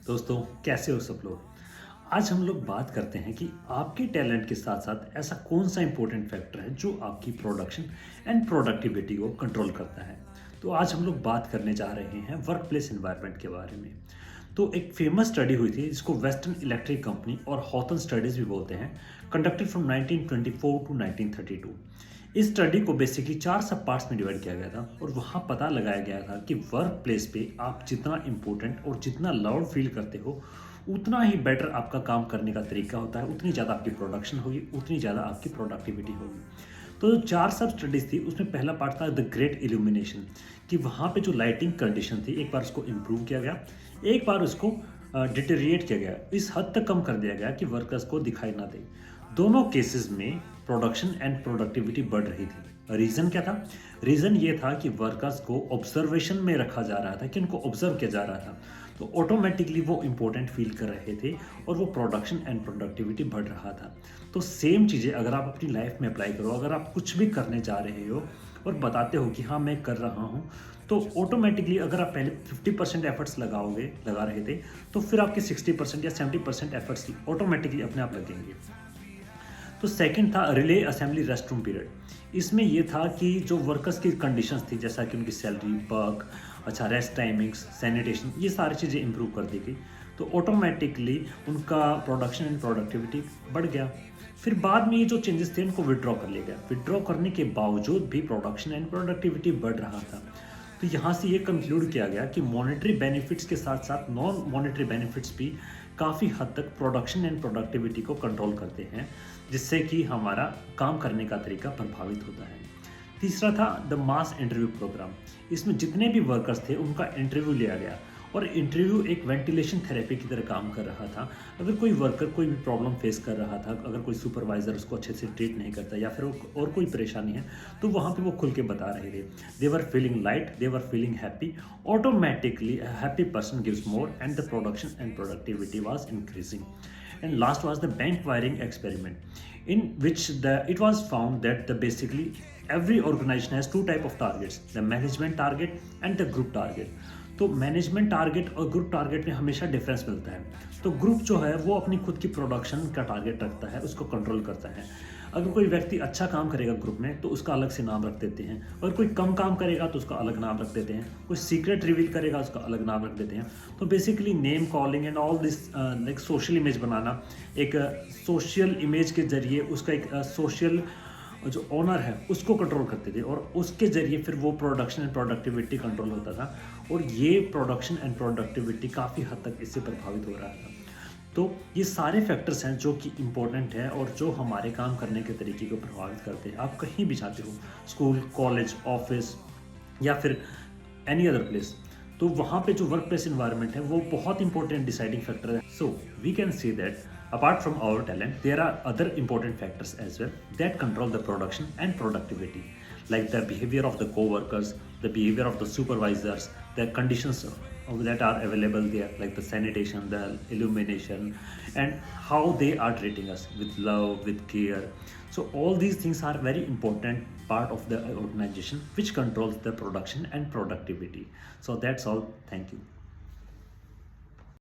दोस्तों, कैसे हो सब लोग। आज हम लोग बात करते हैं कि आपके टैलेंट के साथ साथ ऐसा कौन सा इंपॉर्टेंट फैक्टर है जो आपकी प्रोडक्शन एंड प्रोडक्टिविटी को कंट्रोल करता है। तो आज हम लोग बात करने जा रहे हैं वर्क प्लेस इन्वायरमेंट के बारे में। तो एक फेमस स्टडी हुई थी जिसको वेस्टर्न इलेक्ट्रिक कंपनी और हॉथन स्टडीज भी बोलते हैं, कंडक्टेड फ्रॉम 1924 टू 1932। इस स्टडी को बेसिकली 4 सब पार्ट्स में डिवाइड किया गया था और वहाँ पता लगाया गया था कि वर्क प्लेस पे आप जितना इम्पोर्टेंट और जितना लाउड फील करते हो, उतना ही बेटर आपका काम करने का तरीका होता है, उतनी ज़्यादा आपकी प्रोडक्शन होगी, उतनी ज़्यादा आपकी प्रोडक्टिविटी होगी। तो जो 4 सब स्टडीज़ थी उसमें पहला पार्ट था द ग्रेट इल्यूमिनेशन, कि वहाँ पे जो लाइटिंग कंडीशन थी एक बार उसको इम्प्रूव किया गया, एक बार उसको डिटेरिएट किया गया, इस हद तक कम कर दिया गया कि वर्कर्स को दिखाई ना दे। दोनों केसेस में प्रोडक्शन एंड प्रोडक्टिविटी बढ़ रही थी। रीज़न क्या था? रीज़न ये था कि वर्कर्स को ऑब्जर्वेशन में रखा जा रहा था, कि उनको ऑब्जर्व किया जा रहा था, तो ऑटोमेटिकली वो इम्पोर्टेंट फील कर रहे थे और वो प्रोडक्शन एंड प्रोडक्टिविटी बढ़ रहा था। तो सेम चीज़ें अगर आप अपनी लाइफ में अप्लाई करो, अगर आप कुछ भी करने जा रहे हो और बताते हो कि हाँ मैं कर रहा हूँ, तो ऑटोमेटिकली अगर आप पहले 50% एफर्ट्स लगा रहे थे, तो फिर आपके 60% या 70% एफर्ट्स ऑटोमेटिकली अपने आप लगेंगे। तो सेकंड था रिले असेंबली रेस्टरूम पीरियड। इसमें ये था कि जो वर्कर्स की कंडीशंस थी, जैसा कि उनकी सैलरी, वर्क, अच्छा रेस्ट टाइमिंग्स, सैनिटेशन, ये सारी चीज़ें इंप्रूव कर दी गई, तो ऑटोमेटिकली उनका प्रोडक्शन एंड प्रोडक्टिविटी बढ़ गया। फिर बाद में ये जो चेंजेस थे उनको विड्रॉ कर लिया गया। विड्रॉ करने के बावजूद भी प्रोडक्शन एंड प्रोडक्टिविटी बढ़ रहा था। तो यहाँ से ये कंक्लूड किया गया कि मॉनेटरी बेनिफिट्स के साथ साथ नॉन मॉनेटरी बेनिफिट्स भी काफ़ी हद तक प्रोडक्शन एंड प्रोडक्टिविटी को कंट्रोल करते हैं, जिससे कि हमारा काम करने का तरीका प्रभावित होता है। तीसरा था द मास इंटरव्यू प्रोग्राम। इसमें जितने भी वर्कर्स थे उनका इंटरव्यू लिया गया और इंटरव्यू एक वेंटिलेशन थेरेपी की तरह काम कर रहा था। अगर कोई वर्कर कोई भी प्रॉब्लम फेस कर रहा था, अगर कोई सुपरवाइज़र उसको अच्छे से ट्रीट नहीं करता या फिर और कोई परेशानी है, तो वहाँ पे वो खुल के बता रहे थे। They were feeling light, they were feeling happy. Automatically happy person gives more and the production and productivity was increasing. And last was the bank wiring experiment, in which it was found that basically every organization has two type of targets, the management target and the group target. तो management target और group target में हमेशा difference मिलता है। तो group जो है वो अपनी खुद की प्रोडक्शन का टारगेट रखता है, उसको कंट्रोल करता है। अगर कोई व्यक्ति अच्छा काम करेगा ग्रुप में तो उसका अलग से नाम रख देते हैं, और कोई कम काम करेगा तो उसका अलग नाम रख देते हैं, कोई सीक्रेट रिवील करेगा उसका अलग नाम रख देते हैं। तो basically name calling and all this like social image बनाना, एक सोशल इमेज के जरिए उसका एक सोशल जो ओनर है उसको कंट्रोल करते थे, और उसके ज़रिए फिर वो प्रोडक्शन एंड प्रोडक्टिविटी कंट्रोल होता था। और ये प्रोडक्शन एंड प्रोडक्टिविटी काफ़ी हद तक इससे प्रभावित हो रहा था। तो ये सारे फैक्टर्स हैं जो कि इम्पोर्टेंट हैं और जो हमारे काम करने के तरीके को प्रभावित करते हैं। आप कहीं भी जाते हो, स्कूल, कॉलेज, ऑफिस या फिर एनी अदर प्लेस, तो वहाँ पे जो वर्क प्लेस इन्वायरमेंट है वो बहुत इंपॉर्टेंट डिसाइडिंग फैक्टर है। So we can see that apart from our talent, there are other important factors as well that control the production and productivity, like the behavior of the co-workers, the behavior of the supervisors, the conditions that are available there, like the sanitation, the illumination, and how they are treating us with love, with care. So all these things are very important part of the organization which controls the production and productivity. So that's all. Thank you.